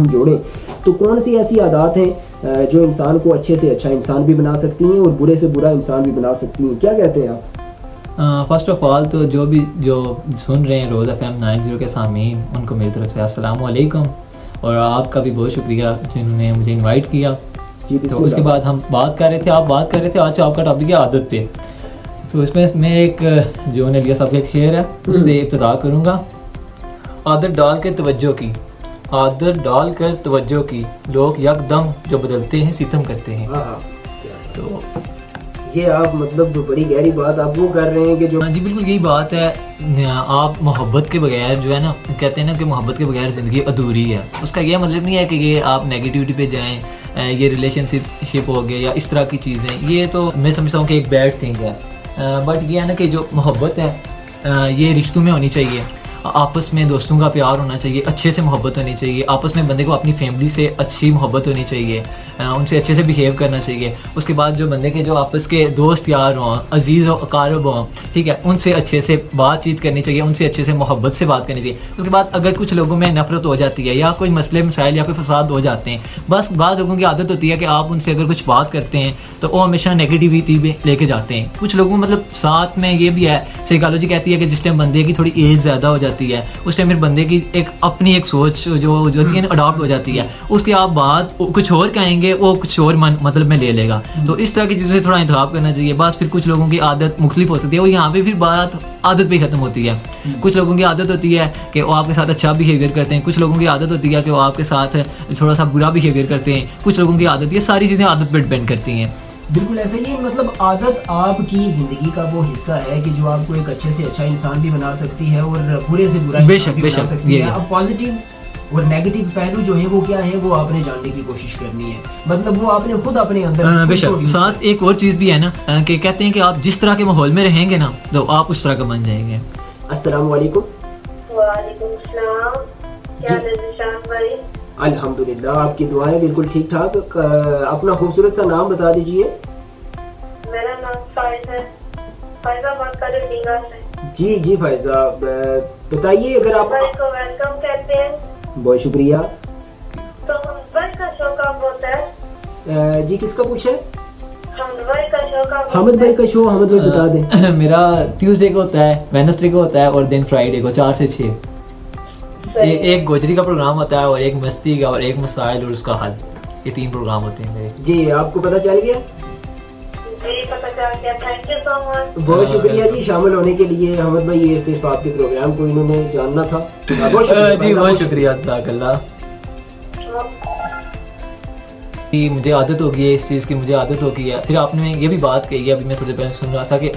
ہم جوڑیں تو کون سی ایسی عادات ہیں جو انسان کو اچھے سے اچھا انسان بھی بنا سکتی ہیں اور برے سے برا انسان بھی بنا سکتی ہیں؟ کیا کہتے ہیں آپ؟ فرسٹ آف آل تو جو سن رہے ہیں روز FM 90 کے سامعین، ان کو میری طرف سے السلام علیکم، اور آپ کا بھی بہت شکریہ جنہوں نے مجھے انوائٹ کیا. تو اس کے بعد ہم بات کر رہے تھے آج آپ کا ٹاپک ہے عادت پہ. تو اس میں ایک جو نے لیا صاحب کا ایک شعر ہے، اس سے ابتدا کروں گا. عادت ڈال کر توجہ کی لوگ یکدم جو بدلتے ہیں ستم کرتے ہیں. تو یہ آپ مطلب بڑی گہری بات آپ وہ کر رہے ہیں کہ جو جی بالکل یہی بات ہے. آپ محبت کے بغیر جو ہے نا، کہتے ہیں نا کہ محبت کے بغیر زندگی ادھوری ہے. اس کا یہ مطلب نہیں ہے کہ یہ آپ نیگیٹیوٹی پہ جائیں، یہ ریلیشن شپ ہو گیا یا اس طرح کی چیزیں. یہ تو میں سمجھتا ہوں کہ ایک بیڈ تھنگ ہے. بٹ یہ ہے نا کہ جو محبت ہے یہ رشتوں میں ہونی چاہیے، آپس میں دوستوں کا پیار ہونا چاہیے، اچھے سے محبت ہونی چاہیے، آپس میں بندے کو اپنی فیملی سے اچھی محبت ہونی چاہیے، ان سے اچھے سے بیہیو کرنا چاہیے. اس کے بعد جو بندے کے جو آپس کے دوست یار ہوں، عزیز و اقارب ہوں، ٹھیک ہے، ان سے اچھے سے بات چیت کرنی چاہیے، ان سے اچھے سے محبت سے بات کرنی چاہیے. اس کے بعد اگر کچھ لوگوں میں نفرت ہو جاتی ہے یا کوئی مسئلے مسائل یا کوئی فساد ہو جاتے ہیں، بس بعض لوگوں کی عادت ہوتی ہے کہ آپ ان سے اگر کچھ بات کرتے ہیں تو وہ ہمیشہ نیگیٹیوٹی میں لے کے جاتے ہیں. کچھ لوگوں مطلب ساتھ میں یہ بھی ہے، سائیکالوجی کہتی ہے کہ جس ٹائم بندے کی تھوڑی ایج زیادہ ہو جاتی ہے اس ٹائم پھر بندے کی اپنی ایک سوچ جو ہوتی ہے نا اڈاپٹ ہو جاتی ہے. اس کے آپ بات کچھ اور کہیں گے، وہ کچھ اور مطلب میں لے گا. تو اس طرح کی چیزوں سے تھوڑا انتخاب کرنا چاہیے. بس پھر کچھ لوگوں کی عادت مختلف ہو سکتی ہے، وہ یہاں پہ پھر بات عادت پہ ختم ہوتی ہے. کچھ لوگوں کی عادت ہوتی ہے کہ وہ آپ کے ساتھ اچھا بیہیویئر کرتے ہیں، کچھ لوگوں کی عادت ہوتی ہے کہ وہ آپ کے ساتھ تھوڑا سا برا بیہیویئر کرتے ہیں، کچھ لوگوں کی عادت، یہ ساری چیزیں عادت پہ ڈپینڈ کرتی ہیں. بالکل ایسا ہی ہے. مطلب عادت آپ کی زندگی کا وہ حصہ ہے کہ جو آپ کو ایک اچھے سے اچھا انسان بھی بنا سکتی ہے اور برے سے برا انسان بھی بنا سکتی ہے. اب پازیٹیو اور نیگیٹو پہلو جو ہیں وہ کیا ہیں، وہ آپ نے جاننے کی کوشش کرنی ہے. مطلب وہ آپ نے خود اپنے اندر بے شک. ساتھ ایک اور چیز بھی ہے نا کہ کہتے ہیں کہ آپ جس طرح کے ماحول میں رہیں گے نا تو آپ اس طرح کا بن جائیں گے. السلام علیکم. وعلیکم السلام. کیا حال ہے ذیشان بھائی؟ الحمدللہ، آپ کی دعائیں بالکل ٹھیک ٹھاک. اپنا خوبصورت سا نام بتا دیجیے. میرا نام فائز ہے، فائزہ بات کر رہی ہوں ڈیگا سے. جی فائزہ بتائیے. اگر آپ بھائی کو ویلکم کہتے ہیں. بہت شکریہ. تو حمد بھائی کا شو کب ہوتا ہے؟ جی کس کا پوچھا ہے؟ حمد بھائی کا شو کب؟ حمد بھائی کا شو حمد بھائی بتا دیں. میرا ٹیوزڈے کو ہوتا ہے، وینسڈے کو ہوتا ہے اور دن فرائیڈے کو 4 سے 6. ایک گوجری کا پروگرام ہوتا ہے اور ایک مستی کا اور ایک مسائل اور اس کا حل. یہ 3 پروگرام ہوتے ہیں میرے. جی آپ کو پتہ چل گیا؟ جی پتہ چل گیا. تھینک یو سو مچ. بہت شکریہ جی شامل ہونے کے لیے. حمد بھائی یہ صرف آپ کے پروگرام کو انہوں نے جاننا تھا. بہت شکریہ. جزاک اللہ. مجھے عادت ہو گئی ہے اس چیز کی، مجھے عادت ہو گئی ہے. پھر آپ نے یہ بھی بات کہی ہے، ابھی میں تھوڑے پہلے سن رہا تھا کہ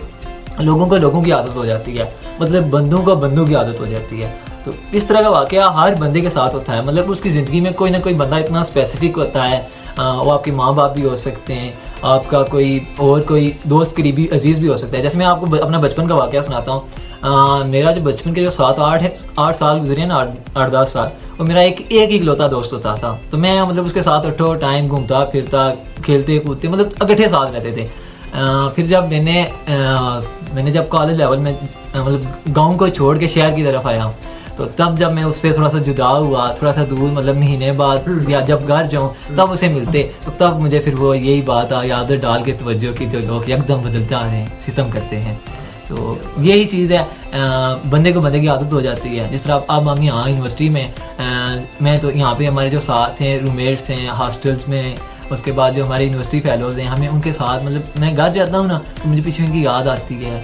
لوگوں کی عادت ہو جاتی ہے، مطلب بندوں کی عادت ہو جاتی ہے. تو اس طرح کا واقعہ ہر بندے کے ساتھ ہوتا ہے. مطلب اس کی زندگی میں کوئی نہ کوئی بندہ اتنا اسپیسیفک ہوتا ہے. وہ آپ کے ماں باپ بھی ہو سکتے ہیں، آپ کا کوئی دوست قریبی عزیز بھی ہو سکتا ہے. جیسے میں آپ کو اپنا بچپن کا واقعہ سناتا ہوں. میرا جو بچپن کے جو 7-8 سال گزرے ہیں نا، 8-10 سال، وہ میرا ایک اکلوتا دوست ہوتا تھا. تو میں مطلب اس کے ساتھ اٹھو ٹائم گھومتا پھرتا، کھیلتے کودتے، مطلب اکٹھے ساتھ رہتے تھے. پھر جب میں نے جب کالج لیول میں مطلب گاؤں کو چھوڑ کے شہر کی طرف آیا، تو تب جب میں اس سے تھوڑا سا جدا ہوا، تھوڑا سا دور، مطلب مہینے بعد یا جب گھر جاؤں تب اسے ملتے، تو تب مجھے پھر وہ یہی بات آئی، عادت ڈال کے توجہ کی جو لوگ یکدم بدلتے آ رہے ہیں، ستم کرتے ہیں. تو یہی چیز ہے، بندے کی عادت ہو جاتی ہے. جس طرح اب ہم یہاں یونیورسٹی میں تو یہاں پہ ہمارے جو ساتھ ہیں، روم میٹس ہیں ہاسٹلس میں، اس کے بعد جو ہمارے یونیورسٹی فیلوز ہیں، ہمیں ان کے ساتھ مطلب میں گھر جاتا ہوں نا تو مجھے پیچھے ان کی یاد آتی ہے.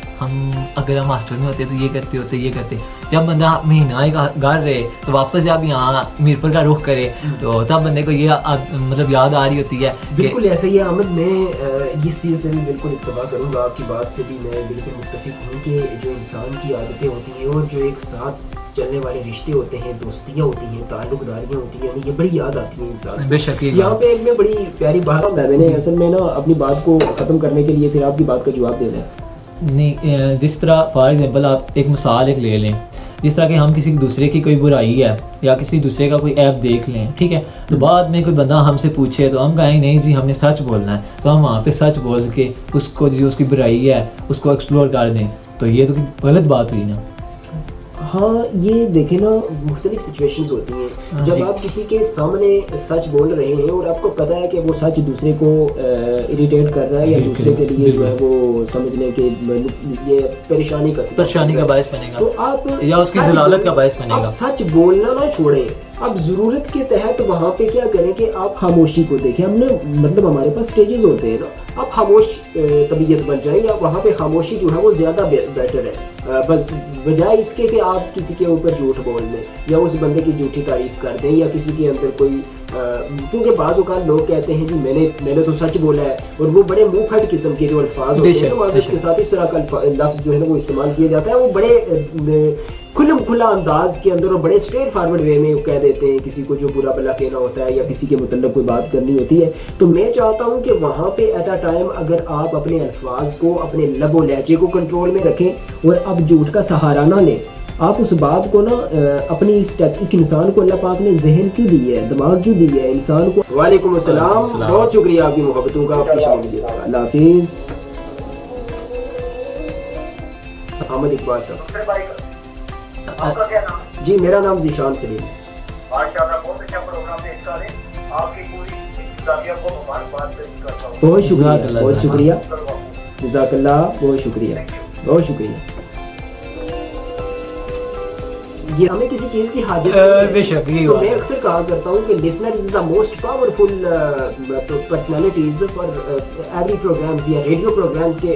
اگر ہم ہاسٹل میں ہوتے تو یہ کرتے. جب بندہ مہینہ ایک گھر رہے تو واپس جب یہاں میرپور کا رخ کرے تو تب بندے کو یہ مطلب یاد آ رہی ہوتی ہے. بالکل ایسا ہی ہے احمد. میں اس چیز سے بھی بالکل اتفاق کروں گا، آپ کی بات سے بھی میں بالکل متفق ہوں کہ جو انسان کی عادتیں ہوتی ہیں اور جو ایک ساتھ چلنے والے رشتے ہوتے ہیں، دوستیاں ہوتی ہیں، تعلق داریاں ہوتی ہیں، یہ بڑی یاد آتی ہیں انسان. بے شک. یہاں پہ ایک میں بڑی پیاری بات میں نے اصل میں نا اپنی بات کو ختم کرنے کے لیے پھر آپ کی بات کا جواب دے دیں. نہیں، جس طرح فار ایگزامپل آپ ایک مثال لے لیں، جس طرح کہ ہم کسی دوسرے کی کوئی برائی ہے یا کسی دوسرے کا کوئی ایپ دیکھ لیں، ٹھیک ہے، تو بعد میں کوئی بندہ ہم سے پوچھے تو ہم کہیں نہیں جی ہم نے سچ بولنا ہے، تو ہم وہاں پہ سچ بول کے اس کو جو اس کی برائی ہے اس کو ایکسپلور کر دیں. تو یہ تو غلط بات ہوئی نا. ہاں یہ دیکھیں نا مختلف سچویشنز ہوتی ہیں جب آپ کسی کے سامنے سچ بول رہے ہیں اور آپ کو پتہ ہے کہ وہ سچ دوسرے کو اریٹیٹ کر رہا ہے یا دوسرے کے لیے جو ہے وہ سمجھ لیں کہ یہ پریشانی کا باعث بنے گا تو آپ یا اس کی ضلالت کا باعث بنے گا. آپ سچ بولنا نہ چھوڑیں. اب ضرورت کے تحت وہاں پہ کیا کریں کہ آپ خاموشی کو دیکھیں. ہم نے مطلب ہمارے پاس سٹیجز ہوتے ہیں نا, آپ خاموش طبیعت بن جائیں یا وہاں پہ خاموشی جو ہے وہ زیادہ بیٹر ہے بس بجائے اس کے کہ آپ کسی کے اوپر جھوٹ بول دیں یا اس بندے کی جھوٹی تعریف کر دیں یا کسی کے اندر کوئی کیونکہ بعض اوقات لوگ کہتے ہیں جی میں نے تو سچ بولا ہے, اور وہ بڑے منہ پھٹ قسم کے جو الفاظ ہوتے ہیں معذرت کے ساتھ اس طرح کا لفظ جو ہے وہ استعمال کیا جاتا ہے, وہ بڑے کھلا انداز کے اندر اور بڑے اسٹریٹ فارورڈ وے میں کہہ دیتے ہیں کسی کو جو برا بلا کہنا ہوتا ہے یا کسی کے متعلق کوئی بات کرنی ہوتی ہے. تو میں چاہتا ہوں کہ وہاں پہ ایٹ اے ٹائم اگر آپ اپنے الفاظ کو اپنے لب و لہجے کو کنٹرول میں رکھیں اور اب جھوٹ کا سہارا نہ لیں, آپ اس بات کو نا اپنی ایک انسان کو اللہ پاک نے ذہن کیوں دی ہے, دماغ کیوں دی ہے انسان کو. وعلیکم السلام, بہت شکریہ آپ کی محبتوں کا, آپ کی شمولیت کا. اللہ حافظ. احمد اقبال صاحب. جی میرا نام ذیشان سلیم. بہت شکریہ, بہت شکریہ, جزاک اللہ, بہت شکریہ, بہت شکریہ. یہ ہمیں کسی چیز کی حاجت ہے تو میں اکثر کہا کرتا ہوں کہ listeners is the most powerful personalities for every programmes یا ریڈیو پروگرامز کے